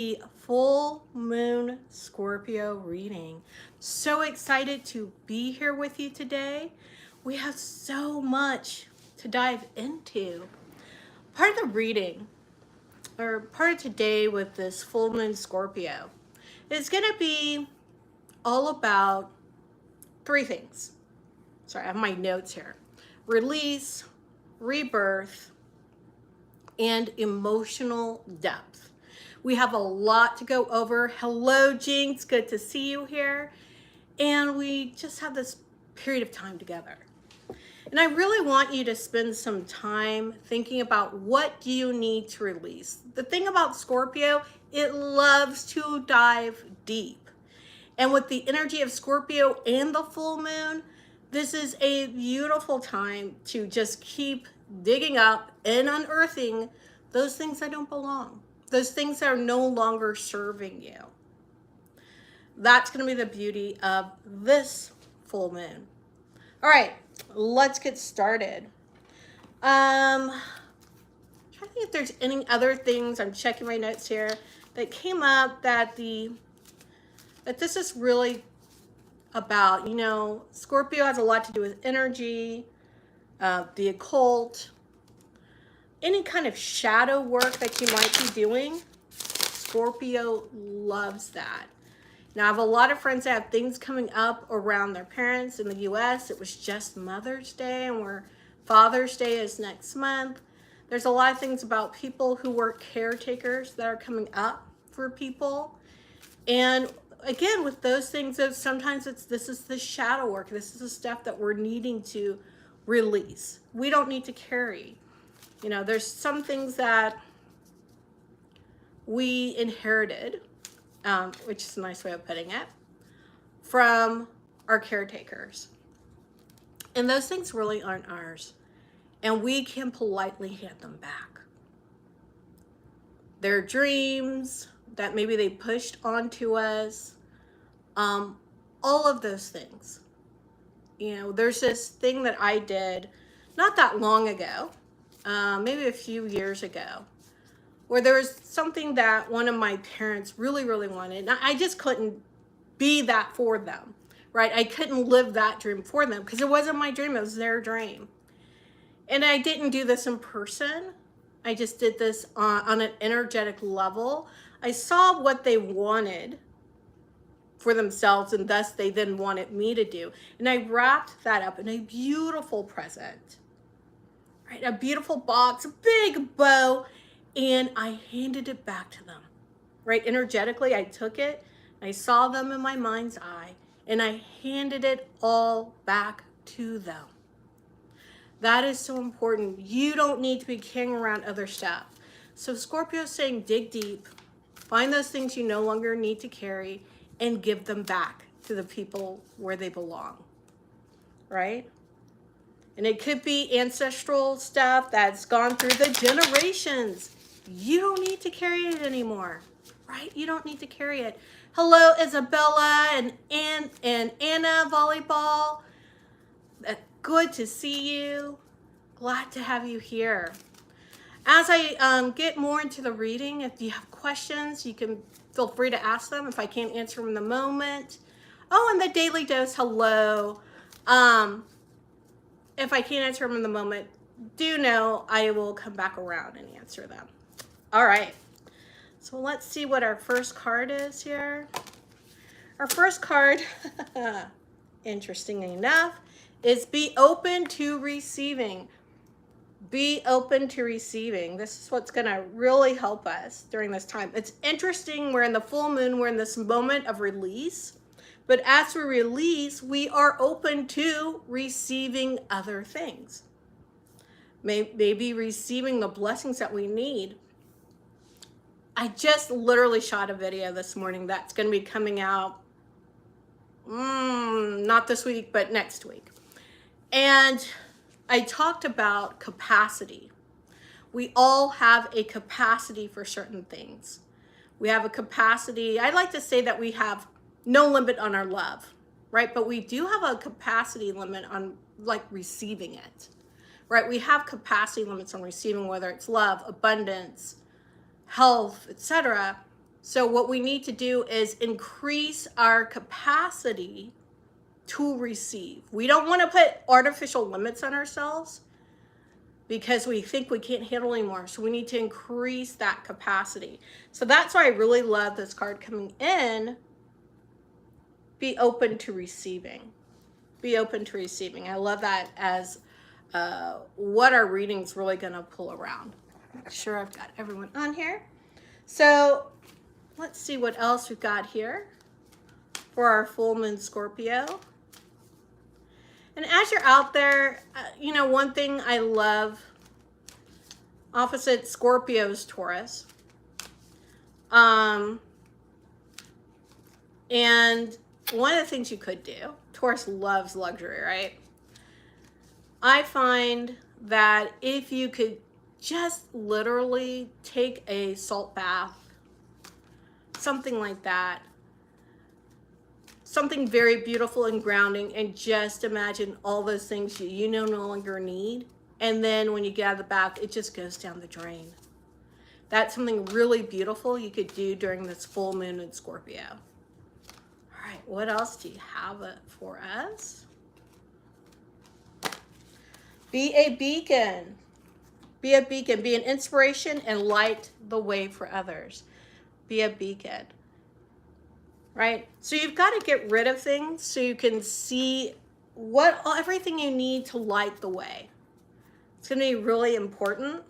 the full moon Scorpio reading. So excited to be here with you today. We have so much to dive into. Part of the reading, or part of today with this full moon Scorpio, is going to be all about three things. Sorry, I have my notes here. Release, rebirth, and emotional depth. We have a lot to go over. Hello, Jinx. Good to see you here. And we just have this period of time together. And I really want you to spend some time thinking about what do you need to release. The thing about Scorpio, it loves to dive deep. And with the energy of Scorpio and the full moon, this is a beautiful time to just keep digging up and unearthing those things that don't belong. Those things that are no longer serving you. That's going to be the beauty of this full moon. All right, let's get started. Trying to think if there's any other things. I'm checking my notes here that came up that this is really about. You know, Scorpio has a lot to do with energy, the occult, any kind of shadow work that you might be doing. Scorpio loves that. Now, I have a lot of friends that have things coming up around their parents in the US. It was just Mother's Day, and Father's Day is next month. There's a lot of things about people who work caretakers that are coming up for people. And again, with those things, sometimes this is the shadow work. This is the stuff that we're needing to release. We don't need to carry. You know, there's some things that we inherited, which is a nice way of putting it, from our caretakers. And those things really aren't ours. And we can politely hand them back. Their dreams that maybe they pushed onto us, all of those things. You know, there's this thing that I did not that long ago, maybe a few years ago, where there was something that one of my parents really, really wanted. And I just couldn't be that for them, right? I couldn't live that dream for them because it wasn't my dream, it was their dream. And I didn't do this in person. I just did this on an energetic level. I saw what they wanted for themselves, and thus they then wanted me to do. And I wrapped that up in a beautiful present, right? A beautiful box, a big bow, and I handed it back to them, right? Energetically, I took it, I saw them in my mind's eye, and I handed it all back to them. That is so important. You don't need to be carrying around other stuff. So Scorpio is saying dig deep, find those things you no longer need to carry, and give them back to the people where they belong, right? And it could be ancestral stuff that's gone through the generations. You don't need to carry it anymore, right? You don't need to carry it. Hello, Isabella and Anna Volleyball. Good to see you. Glad to have you here. As I get more into the reading, if you have questions, you can feel free to ask them if I can't answer them in the moment. Oh, and the Daily Dose, hello. If I can't answer them in the moment, do know I will come back around and answer them. All right. So let's see what our first card is here. Our first card, interestingly enough, is be open to receiving. Be open to receiving. This is what's going to really help us during this time. It's interesting. We're in the full moon. We're in this moment of release. But as we release, we are open to receiving other things. Maybe receiving the blessings that we need. I just literally shot a video this morning that's going to be coming out not this week, but next week. And I talked about capacity. We all have a capacity for certain things. We have a capacity. I like to say that we have no limit on our love, right? But we do have a capacity limit on like receiving it, right? We have capacity limits on receiving, whether it's love, abundance, health, etc. So what we need to do is increase our capacity to receive. We don't want to put artificial limits on ourselves because we think we can't handle anymore. So we need to increase that capacity. So that's why I really love this card coming in. Be open to receiving. Be open to receiving. I love that as what our reading's really going to pull around. Make sure I've got everyone on here. So let's see what else we've got here for our full moon Scorpio. And as you're out there, you know, one thing I love, opposite Scorpio's Taurus. And one of the things you could do, Taurus loves luxury, right? I find that if you could just literally take a salt bath, something like that, something very beautiful and grounding, and just imagine all those things you no longer need. And then when you get out of the bath, it just goes down the drain. That's something really beautiful you could do during this full moon in Scorpio. All right, what else do you have for us? Be a beacon. Be a beacon. Be an inspiration and light the way for others. Be a beacon. Right? So you've got to get rid of things so you can see everything you need to light the way. It's going to be really important.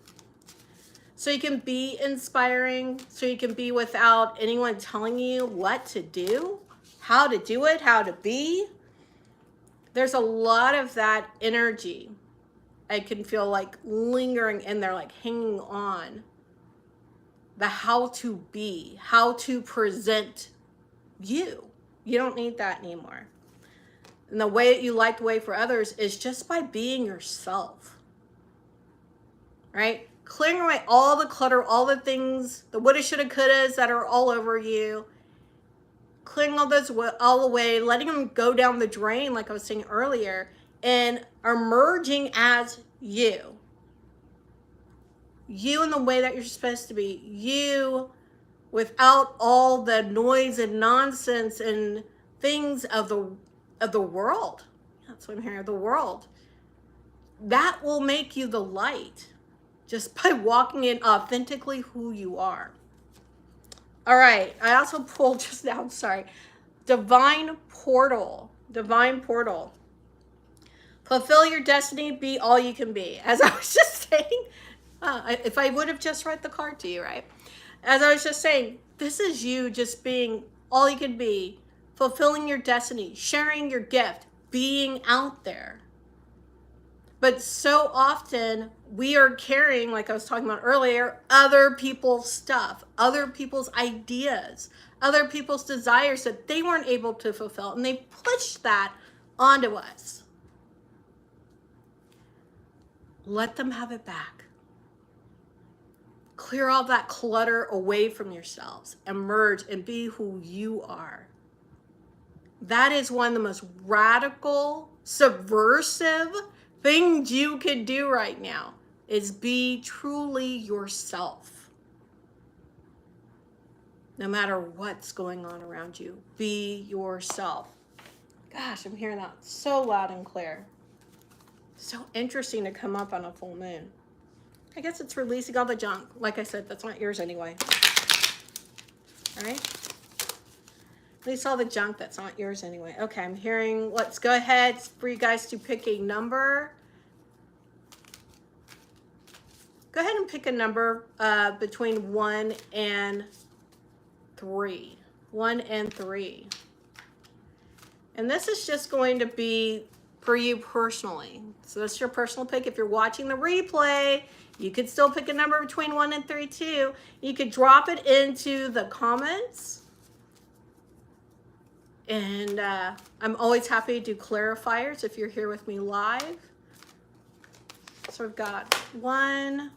So you can be inspiring, so you can be without anyone telling you what to do, how to do it, how to be. There's a lot of that energy I can feel like lingering in there, like hanging on. The how to be, how to present you. You don't need that anymore. And the way that you light the way for others is just by being yourself. Right? Clearing away all the clutter, all the things, the woulda, shoulda, couldas that are all over you. Clearing all those all away, letting them go down the drain, like I was saying earlier, and emerging as you. You in the way that you're supposed to be. You without all the noise and nonsense and things of the world. That's what I'm hearing, the world. That will make you the light just by walking in authentically who you are. All right, I also pulled just now, sorry, Divine Portal. Divine Portal. Fulfill your destiny, be all you can be. As I was just saying, if I would have just read the card to you, right? As I was just saying, this is you just being all you can be, fulfilling your destiny, sharing your gift, being out there. But so often we are carrying, like I was talking about earlier, other people's stuff, other people's ideas, other people's desires that they weren't able to fulfill. And they push that onto us. Let them have it back. Clear all that clutter away from yourselves. Emerge and be who you are. That is one of the most radical, subversive things you could do right now, is be truly yourself. No matter what's going on around you, be yourself. Gosh, I'm hearing that so loud and clear. So interesting to come up on a full moon. I guess it's releasing all the junk. Like I said, that's not yours anyway. All right? Release all the junk that's not yours anyway. Okay, I'm hearing, let's go ahead for you guys to pick a number. Go ahead and pick a number between 1 and 3. 1 and 3. And this is just going to be for you personally. So that's your personal pick. If you're watching the replay, you could still pick a number between 1 and 3 too. You could drop it into the comments. And I'm always happy to do clarifiers if you're here with me live. So we've got 1,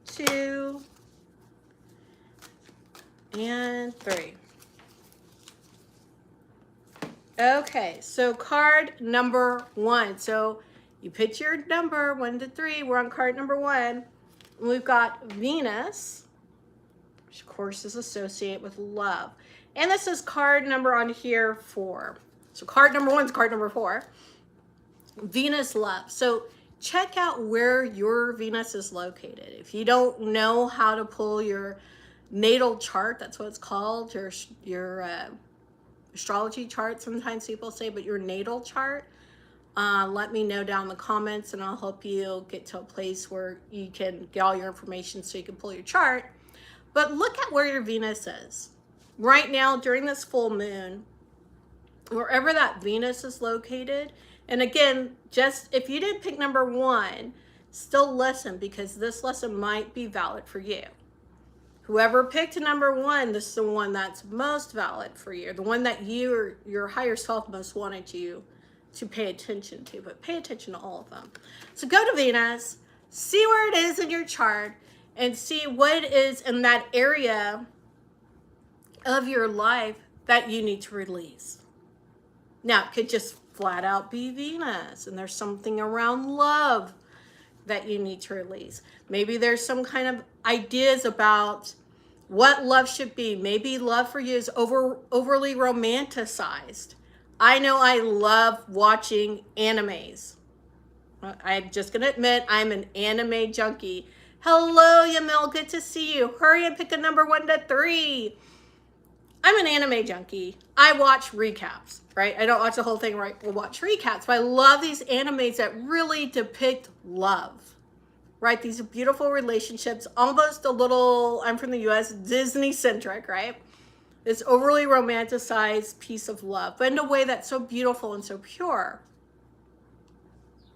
2, and 3. Okay, so card number 1. So you pick your number 1 to 3. We're on card number 1. And we've got Venus course, is associated with love. And this is card number on here 4. So card number 1 is card number 4. Venus love. So check out where your Venus is located. If you don't know how to pull your natal chart, that's what it's called, your astrology chart, sometimes people say, but your natal chart, let me know down in the comments and I'll help you get to a place where you can get all your information so you can pull your chart. But look at where your Venus is. Right now, during this full moon, wherever that Venus is located, and again, just if you didn't pick number 1, still listen, because this lesson might be valid for you. Whoever picked number 1, this is the one that's most valid for you, the one that you or your higher self most wanted you to pay attention to, but pay attention to all of them. So go to Venus, see where it is in your chart, and see what it is in that area of your life that you need to release. Now, it could just flat out be Venus, and there's something around love that you need to release. Maybe there's some kind of ideas about what love should be. Maybe love for you is overly romanticized. I know I love watching animes. I'm just going to admit I'm an anime junkie. Hello, Yamil. Good to see you. Hurry and pick a number 1 to 3. I'm an anime junkie. I watch recaps, right? I don't watch the whole thing, right? We'll watch recaps, but I love these animes that really depict love, right? These beautiful relationships, almost a little, I'm from the US, Disney-centric, right? This overly romanticized piece of love, but in a way that's so beautiful and so pure.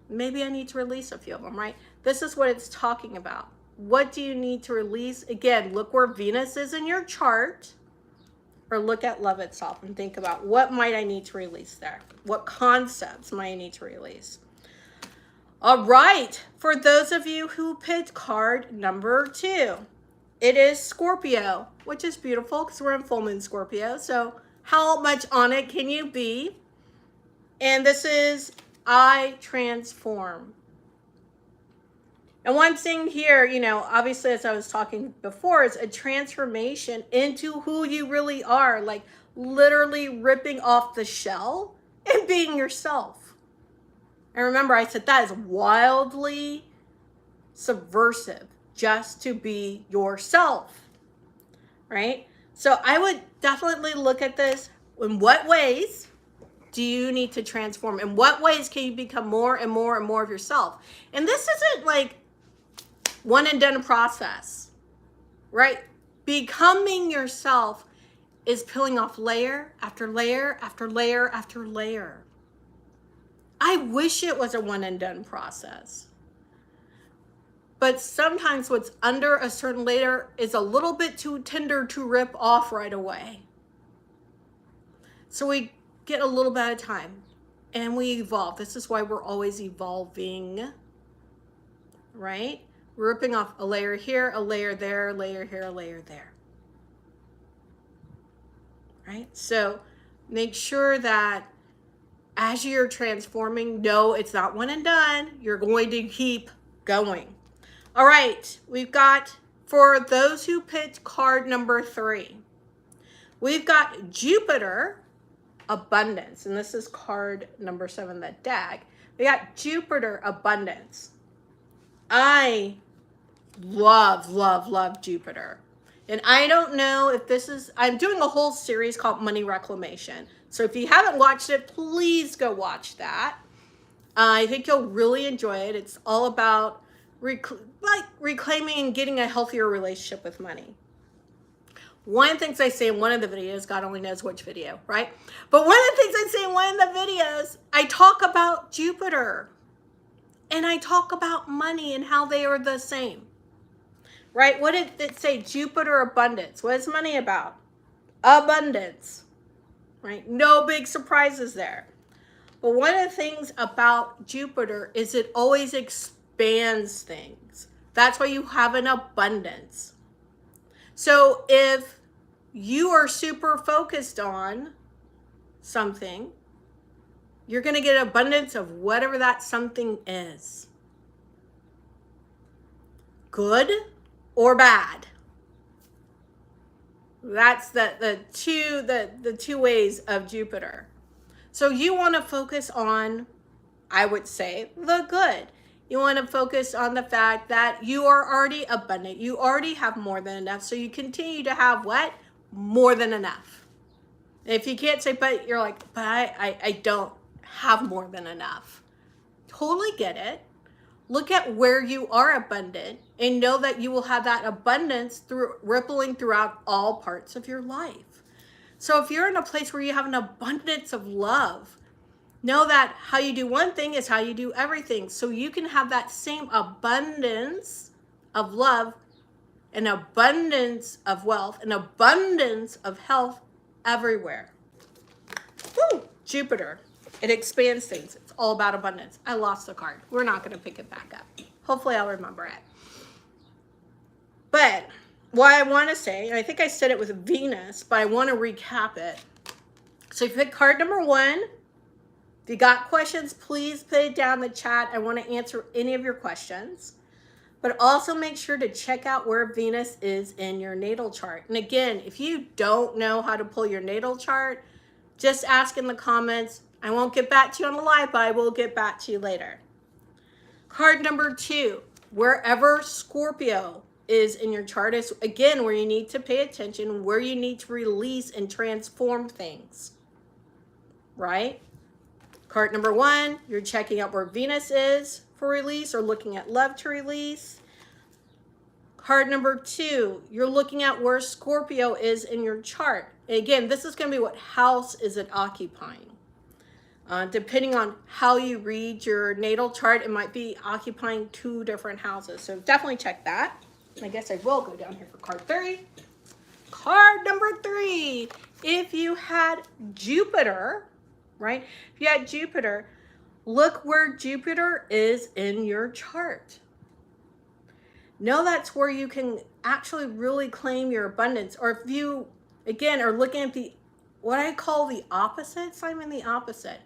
Maybe I need to release a few of them, right? This is what it's talking about. What do you need to release? Again, look where Venus is in your chart, or look at love itself and think about what might I need to release there? What concepts might I need to release? All right, for those of you who picked card number 2, it is Scorpio, which is beautiful because we're in full moon Scorpio. So how much on it can you be? And this is I transform. And one thing here, you know, obviously, as I was talking before, is a transformation into who you really are, like literally ripping off the shell and being yourself. And remember, I said that is wildly subversive, just to be yourself, right? So I would definitely look at this. In what ways do you need to transform? In what ways can you become more and more and more of yourself? And this isn't like one and done process, right? Becoming yourself is peeling off layer after layer after layer after layer. I wish it was a one and done process. But sometimes what's under a certain layer is a little bit too tender to rip off right away. So we get a little bit at a time and we evolve. This is why we're always evolving, right? We're ripping off a layer here, a layer there, a layer here, a layer there. Right? So make sure that as you're transforming, no, it's not one and done. You're going to keep going. All right, we've got, for those who picked card number 3, we've got Jupiter, abundance. And this is card number 7, the DAG. We got Jupiter, abundance. I love, love, love Jupiter. And I don't know if this is, I'm doing a whole series called Money Reclamation. So if you haven't watched it, please go watch that. I think you'll really enjoy it. It's all about reclaiming and getting a healthier relationship with money. One of the things I say in one of the videos, God only knows which video, right? But one of the things I say in one of the videos, I talk about Jupiter. And I talk about money and how they are the same. Right? What did it say? Jupiter, abundance. What is money about? Abundance. Right? No big surprises there. But one of the things about Jupiter is it always expands things. That's why you have an abundance. So if you are super focused on something, you're going to get an abundance of whatever that something is. Good or bad. That's the two ways of Jupiter. So you want to focus on, I would say, the good. You want to focus on the fact that you are already abundant. You already have more than enough. So you continue to have what? More than enough. If you can't say, but you're like, but I don't have more than enough. Totally get it. Look at where you are abundant and know that you will have that abundance through rippling throughout all parts of your life. So if you're in a place where you have an abundance of love, know that how you do one thing is how you do everything. So you can have that same abundance of love, an abundance of wealth, an abundance of health everywhere. Woo! Jupiter. It expands things. It's all about abundance. I lost the card. We're not going to pick it back up. Hopefully I'll remember it. But what I want to say, and I think I said it with Venus, but I want to recap it. So if you pick card number 1, if you got questions, please put it down in the chat. I want to answer any of your questions. But also make sure to check out where Venus is in your natal chart. And again, if you don't know how to pull your natal chart, just ask in the comments. I won't get back to you on the live, but I will get back to you later. Card number 2, wherever Scorpio is in your chart is, again, where you need to pay attention, where you need to release and transform things, right? Card number 1, you're checking out where Venus is for release or looking at love to release. Card number 2, you're looking at where Scorpio is in your chart. And again, this is going to be what house is it occupying. Depending on how you read your natal chart, it might be occupying 2 different houses. So definitely check that. I guess I will go down here for card 3. Card number 3, if you had Jupiter, right? If you had Jupiter, look where Jupiter is in your chart. Know that's where you can actually really claim your abundance. Or if you, again, are looking at the, what I call the opposite, Simon, the opposite.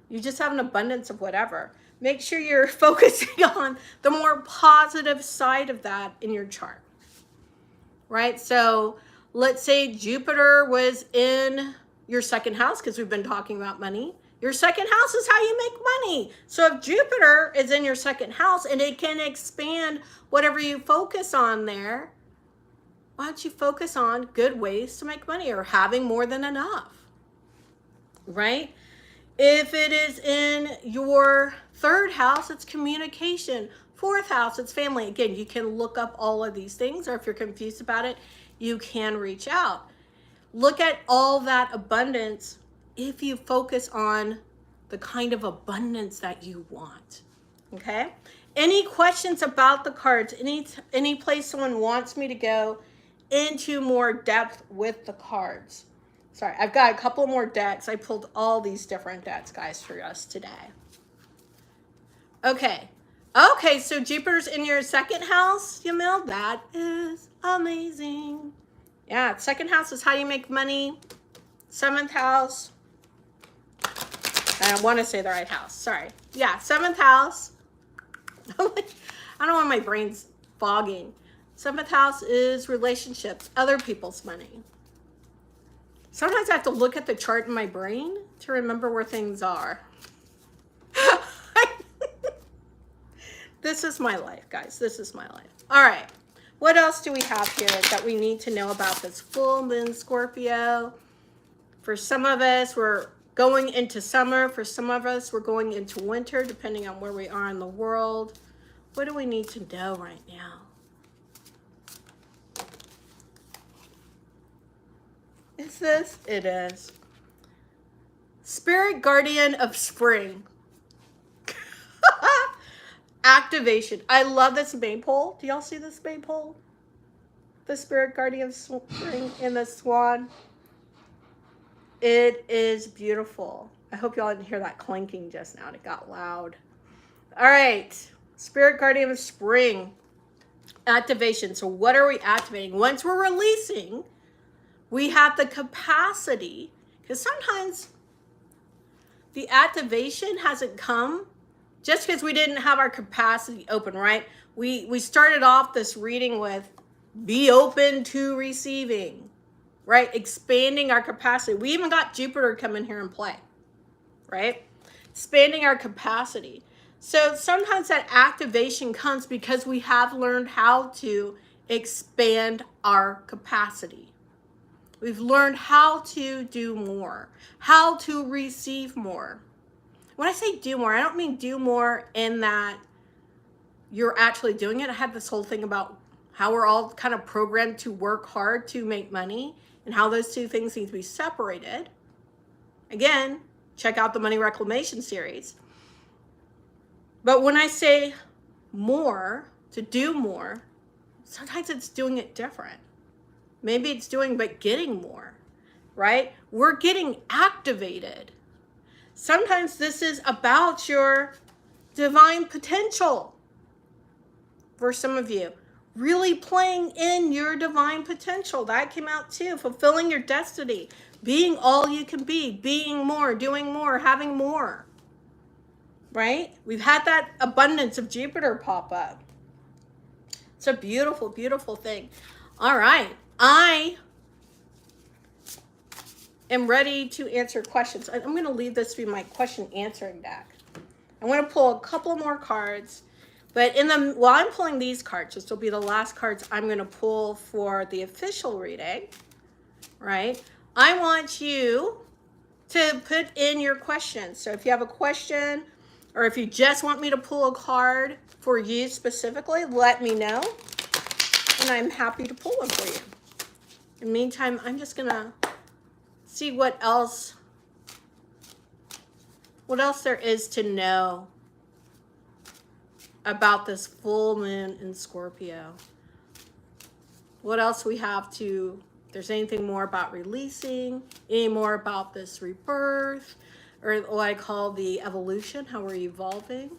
You just have an abundance of whatever. Make sure you're focusing on the more positive side of that in your chart, right? So let's say Jupiter was in your second house, because we've been talking about money. Your second house is how you make money. So if Jupiter is in your second house and it can expand whatever you focus on there, why don't you focus on good ways to make money or having more than enough, right? If it is in your third house, it's communication. Fourth house, it's family. Again, you can look up all of these things, or if you're confused about it, you can reach out. Look at all that abundance if you focus on the kind of abundance that you want, okay? Any questions about the cards? Any place someone wants me to go into more depth with the cards? Sorry, I've got a couple more decks. I pulled all these different decks, guys, for us today. Okay, so Jupiter's in your second house, Yamil. That is amazing. Yeah, second house is how you make money. 7th house. I want to say the right house. Sorry. Yeah, 7th house. I don't know why my brain's fogging. 7th house is relationships, other people's money. Sometimes I have to look at the chart in my brain to remember where things are. This is my life, guys. This is my life. All right. What else do we have here that we need to know about this full moon Scorpio? For some of us, we're going into summer. For some of us, we're going into winter, depending on where we are in the world. What do we need to know right now? Is this? It is. Spirit guardian of spring. Activation. I love this maypole. Do y'all see this maypole? The spirit guardian of spring in the swan. It is beautiful. I hope y'all didn't hear that clinking just now. It got loud. All right. Spirit guardian of spring. Activation. So what are we activating? Once we're releasing, we have the capacity, because sometimes the activation hasn't come just because we didn't have our capacity open, right? We started off this reading with be open to receiving. right? Expanding our capacity. We even got Jupiter coming here and play, right? Expanding our capacity. So sometimes that activation comes because we have learned how to expand our capacity. We've learned how to do more, how to receive more. When I say do more, I don't mean do more in that you're actually doing it. I had this whole thing about how we're all kind of programmed to work hard to make money and how those two things need to be separated. Again, check out the Money Reclamation series. But when I say more, to do more, sometimes it's doing it different. Maybe it's doing but getting more, right? We're getting activated. Sometimes this is about your divine potential. For some of you, really playing in your divine potential. That came out too. Fulfilling your destiny, being all you can be, being more, doing more, having more. Right? We've had that abundance of Jupiter pop up. It's a beautiful, beautiful thing. All right. I am ready to answer questions. I'm going to leave this to be my question answering deck. I want to pull a couple more cards, but while I'm pulling these cards, this will be the last cards I'm going to pull for the official reading, right? I want you to put in your questions. So if you have a question, or if you just want me to pull a card for you specifically, let me know, and I'm happy to pull one for you. In the meantime, I'm just going to see what else there is to know about this full moon in Scorpio. What else we have to, if there's anything more about releasing, any more about this rebirth, or what I call the evolution, how we're evolving.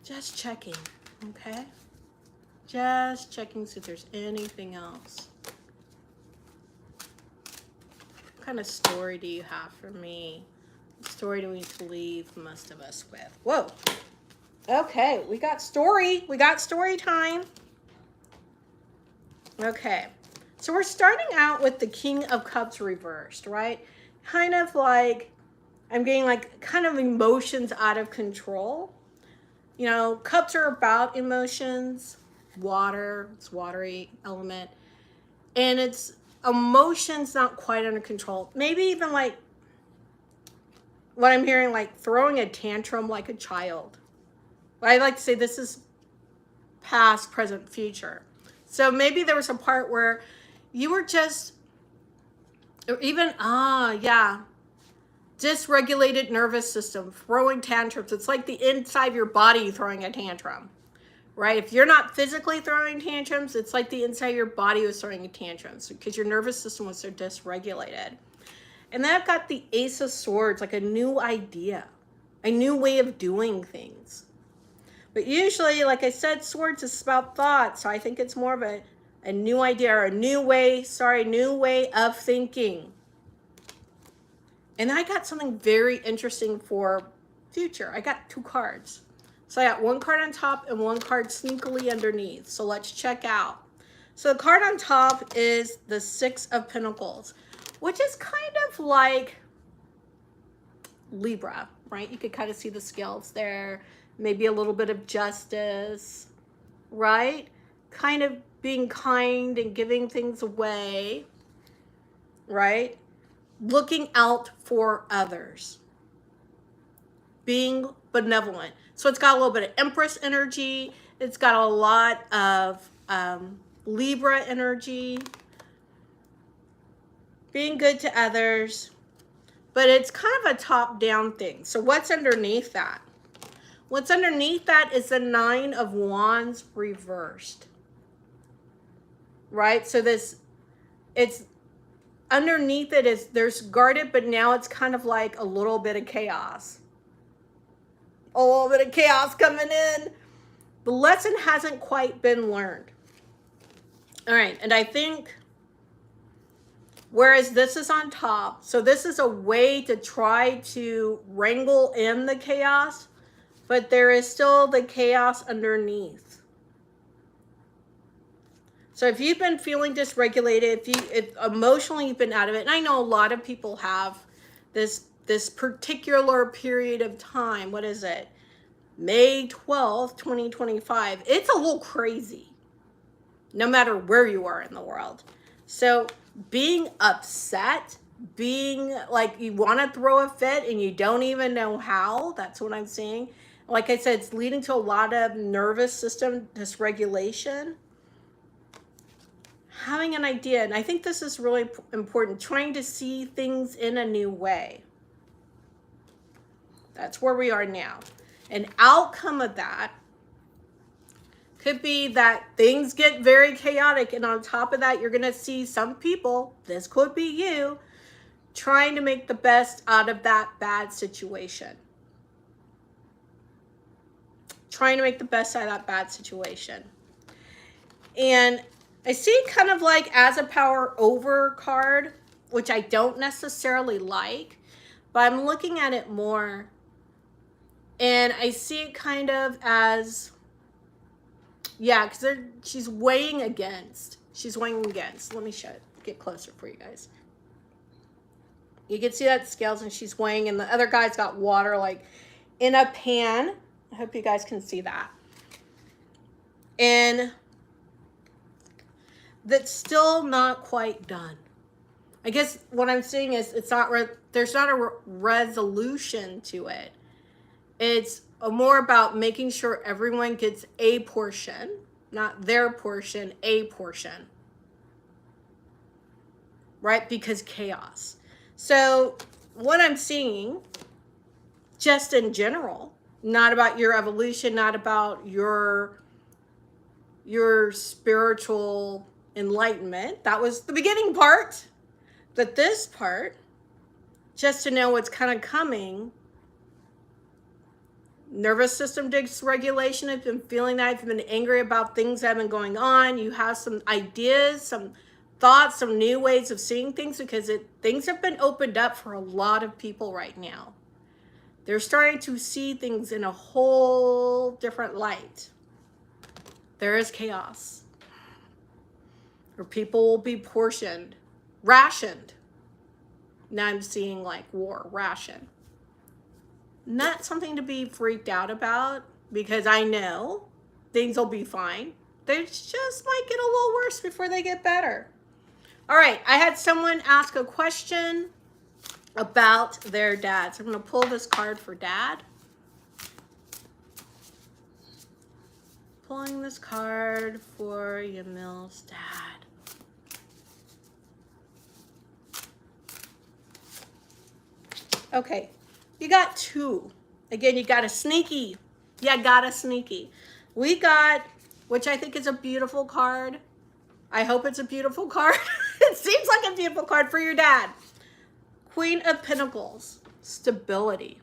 Just checking, okay? Just checking see if there's anything else. What kind of story do you have for me? What story do we need to leave most of us with? Whoa. Okay, we got story. We got story time. Okay, so we're starting out with the King of Cups reversed, right? Kind of like, I'm getting like kind of emotions out of control. You know, cups are about emotions, water, it's watery element. And it's emotions not quite under control. Maybe even like what I'm hearing, like throwing a tantrum like a child. But I like to say this is past, present, future. So maybe there was a part where you were just, or even, dysregulated nervous system, throwing tantrums. It's like the inside of your body throwing a tantrum, right? If you're not physically throwing tantrums, it's like the inside of your body was throwing a tantrum because your nervous system was so dysregulated. And then I've got the Ace of Swords, like a new idea, a new way of doing things. But usually, like I said, swords is about thought. So I think it's more of a new idea or a new way of thinking. And I got something very interesting for future. I got two cards. So I got one card on top and one card sneakily underneath. So let's check out. So the card on top is the Six of Pentacles, which is kind of like Libra, right? You could kind of see the scales there. Maybe a little bit of justice, right? Kind of being kind and giving things away, right? Looking out for others. Being benevolent. So it's got a little bit of Empress energy. It's got a lot of Libra energy. Being good to others. But it's kind of a top-down thing. So what's underneath that? What's underneath that is the Nine of Wands reversed. Right? So it's underneath it is, there's guarded, but now it's kind of like a little bit of chaos. A little bit of chaos coming in. The lesson hasn't quite been learned. All right, and I think, whereas this is on top, so this is a way to try to wrangle in the chaos, but there is still the chaos underneath. So if you've been feeling dysregulated, if emotionally you've been out of it, and I know a lot of people have this particular period of time. What is it? May 12th, 2025. It's a little crazy, no matter where you are in the world. So being upset, being like you want to throw a fit and you don't even know how, that's what I'm seeing. Like I said, it's leading to a lot of nervous system dysregulation. Having an idea, and I think this is really important, trying to see things in a new way. That's where we are now. An outcome of that could be that things get very chaotic, and on top of that, you're going to see some people, this could be you, trying to make the best out of that bad situation. Trying to make the best out of that bad situation. And I see kind of like as a power over card, which I don't necessarily like, but I'm looking at it more. And I see it kind of as, yeah, because she's weighing against. She's weighing against. Let me show it. Get closer for you guys. You can see that scales and she's weighing, and the other guy's got water like in a pan. I hope you guys can see that. And that's still not quite done. I guess what I'm seeing is it's not, there's not a resolution to it. It's more about making sure everyone gets a portion, not their portion, a portion. Right? Because chaos. So what I'm seeing, just in general, not about your evolution, not about your spiritual enlightenment. That was the beginning part. But this part, just to know what's kind of coming, nervous system dysregulation. I've been feeling that. I've been angry about things that have been going on. You have some ideas, some thoughts, some new ways of seeing things, because things have been opened up for a lot of people right now. They're starting to see things in a whole different light. There is chaos. Or people will be rationed. Now I'm seeing like war, ration. Not something to be freaked out about, because I know things will be fine. They just might get a little worse before they get better. All right, I had someone ask a question about their dad. So I'm going to pull this card for dad. Pulling this card for Yamil's dad. Okay, you got two. Again, you got a sneaky. You got a sneaky. We got, which I think is a beautiful card. I hope it's a beautiful card. It seems like a beautiful card for your dad. Queen of Pentacles, stability.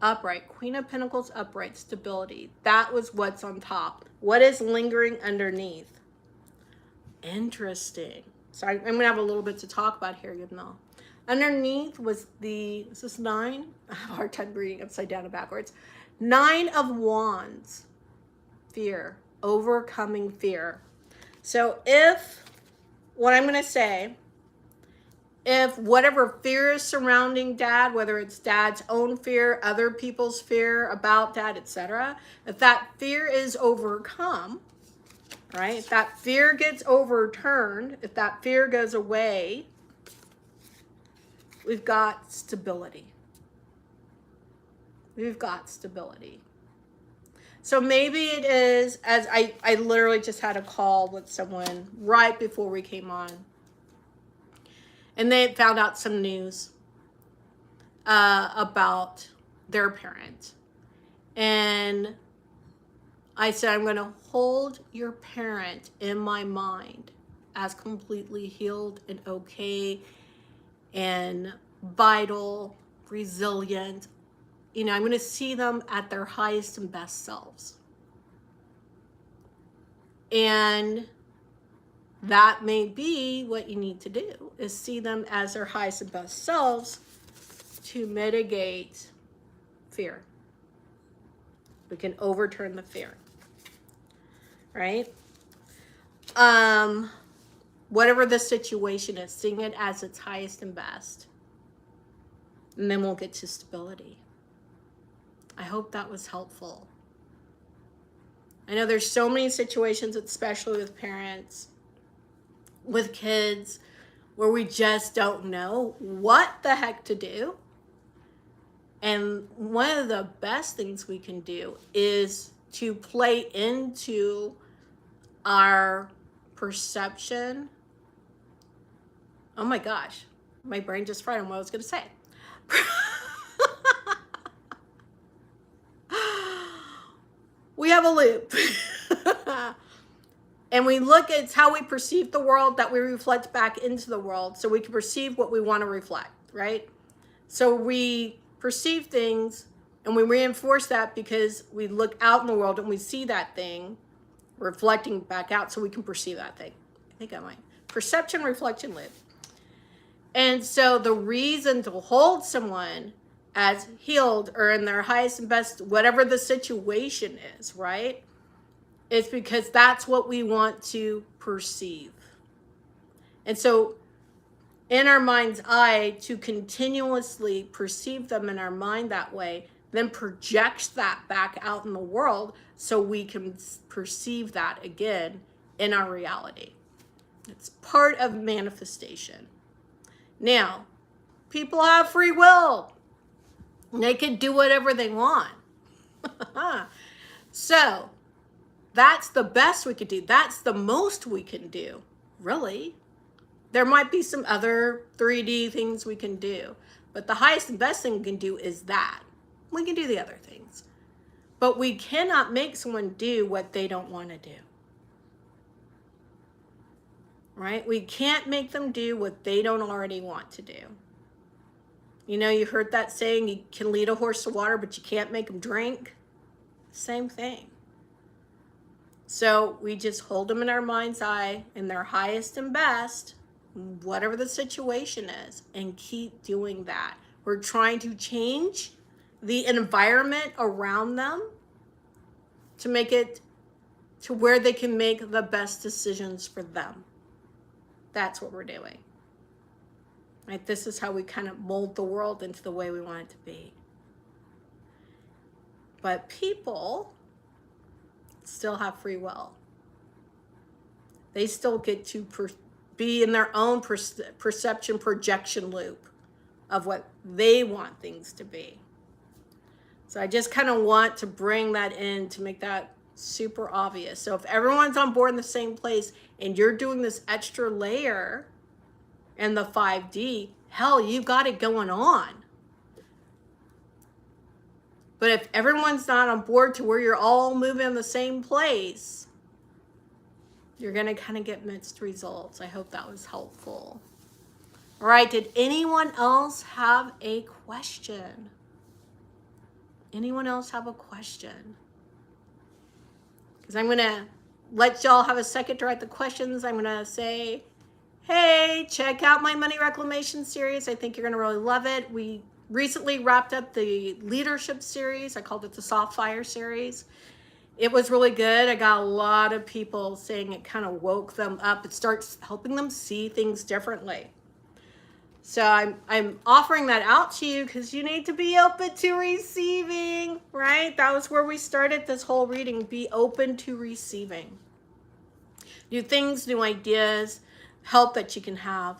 Upright. Queen of Pentacles, upright, stability. That was what's on top. What is lingering underneath? Interesting. So I'm going to have a little bit to talk about here, you know. Underneath was is this 9? I have a hard time reading upside down and backwards. 9 of Wands. Fear. Overcoming fear. So what I'm going to say, if whatever fear is surrounding dad, whether it's dad's own fear, other people's fear about dad, etc., if that fear is overcome, right? If that fear gets overturned, if that fear goes away, we've got stability. We've got stability. So maybe it is, as I literally just had a call with someone right before we came on. And they had found out some news about their parent. And I said, I'm going to hold your parent in my mind as completely healed and okay and vital, resilient. You know, I'm going to see them at their highest and best selves. And that may be what you need to do, is see them as their highest and best selves to mitigate fear. We can overturn the fear, right? Whatever the situation is, seeing it as its highest and best. And then we'll get to stability. I hope that was helpful. I know there's so many situations, especially with parents, with kids, where we just don't know what the heck to do. And one of the best things we can do is to play into our perception. Oh my gosh, my brain just fried on what I was going to say. We have a loop. And we look at how we perceive the world, that we reflect back into the world, so we can perceive what we want to reflect, right? So we perceive things and we reinforce that because we look out in the world and we see that thing reflecting back out, so we can perceive that thing. I think I might. Perception, reflection, loop. And so the reason to hold someone as healed or in their highest and best, whatever the situation is, right? It's because that's what we want to perceive. And so in our mind's eye, to continuously perceive them in our mind that way, then projects that back out in the world so we can perceive that again in our reality. It's part of manifestation. Now, people have free will. They can do whatever they want. So, that's the best we could do. That's the most we can do, really. There might be some other 3D things we can do, but the highest and best thing we can do is that. We can do the other things, but we cannot make someone do what they don't want to do. Right? We can't make them do what they don't already want to do. You know, you heard that saying, you can lead a horse to water, but you can't make them drink. Same thing. So we just hold them in our mind's eye in their highest and best, whatever the situation is, and keep doing that. We're trying to change the environment around them to make it to where they can make the best decisions for them. That's what we're doing. Right? This is how we kind of mold the world into the way we want it to be. But people still have free will. They still get to be in their own perception projection loop of what they want things to be. So I just kind of want to bring that in to make that super obvious. So if everyone's on board in the same place and you're doing this extra layer in the 5D, hell, you got it going on. But if everyone's not on board to where you're all moving in the same place, you're going to kind of get mixed results. I hope that was helpful. All right, did anyone else have a question? Anyone else have a question? Because I'm going to let y'all have a second to write the questions. I'm going to say, hey, check out my money reclamation series. I think you're going to really love it. We recently wrapped up the leadership series. I called it the Soft Fire series. It was really good. I got a lot of people saying it kind of woke them up. It starts helping them see things differently. So I'm offering that out to you because you need to be open to receiving, right? That was where we started this whole reading. Be open to receiving. New things, new ideas, help that you can have.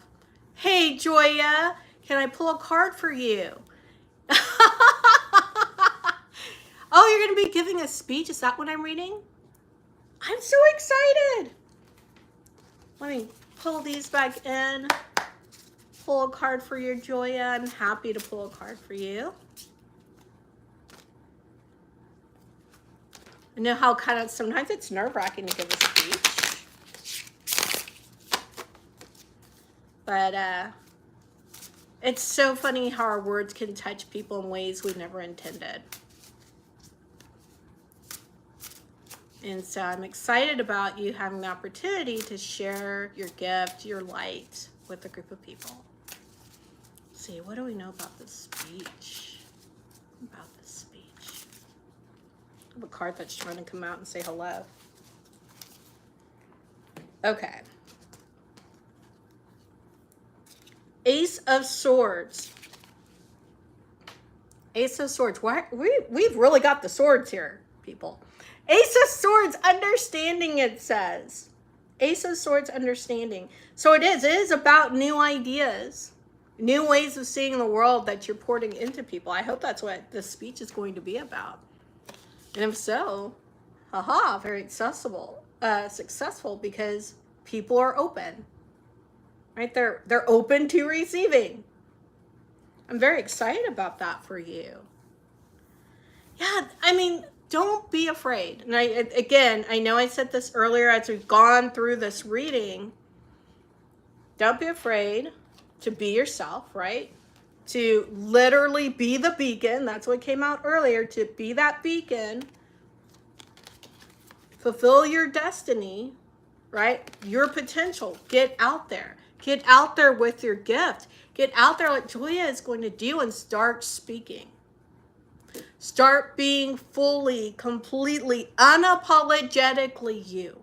Hey, Joya, can I pull a card for you? Oh, you're going to be giving a speech? Is that what I'm reading? I'm so excited. Let me pull these back in. Pull a card for your Joya. I'm happy to pull a card for you. I know how kind of sometimes it's nerve-wracking to give a speech. But it's so funny how our words can touch people in ways we never intended. And so I'm excited about you having the opportunity to share your gift, your light with a group of people. Let's see, what do we know about this speech? I have a card that's trying to come out and say hello. Okay. Ace of Swords. Ace of Swords. Why we've really got the swords here, people. Ace of Swords, understanding, it says. Ace of Swords, understanding. So it is about new ideas, new ways of seeing the world that you're porting into people. I hope that's what this speech is going to be about. And if so, haha, very accessible, successful, because people are open, right? They're open to receiving. I'm very excited about that for you. Yeah, I mean, don't be afraid. And I know I said this earlier as we've gone through this reading. Don't be afraid to be yourself, right? To literally be the beacon. That's what came out earlier, to be that beacon. Fulfill your destiny, right? Your potential. Get out there. Get out there with your gift. Get out there like Julia is going to do and start speaking. Start being fully, completely, unapologetically you.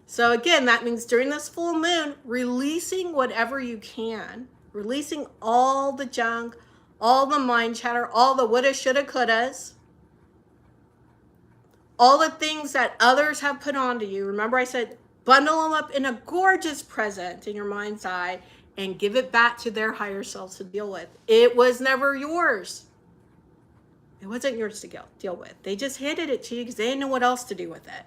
So again, that means during this full moon, releasing whatever you can, releasing all the junk, all the mind chatter, all the woulda, shoulda, couldas, all the things that others have put onto you. Remember I said, bundle them up in a gorgeous present in your mind's eye and give it back to their higher selves to deal with. It was never yours. It wasn't yours to deal with. They just handed it to you because they didn't know what else to do with it.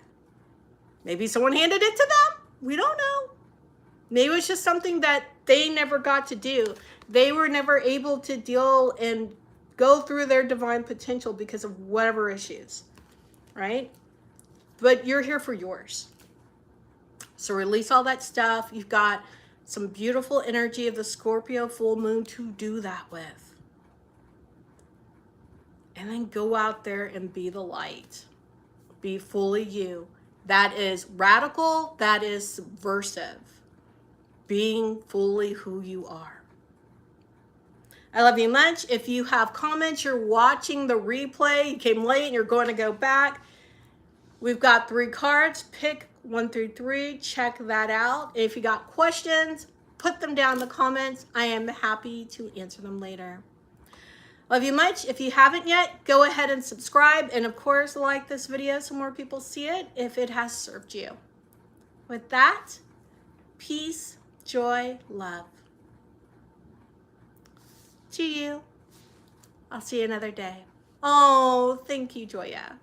Maybe someone handed it to them. We don't know. Maybe it was just something that they never got to do. They were never able to deal and go through their divine potential because of whatever issues, right? But you're here for yours. So release all that stuff. You've got some beautiful energy of the Scorpio full moon to do that with. And then go out there and be the light. Be fully you. That is radical. That is subversive. Being fully who you are. I love you much. If you have comments, you're watching the replay, you came late and you're going to go back. We've got 3 cards. Pick 1 through 3. Check that out. If you got questions, put them down in the comments. I am happy to answer them later. Love you much. If you haven't yet, go ahead and subscribe. And of course, like this video so more people see it if it has served you. With that, peace, joy, love. To you. I'll see you another day. Oh, thank you, Joya.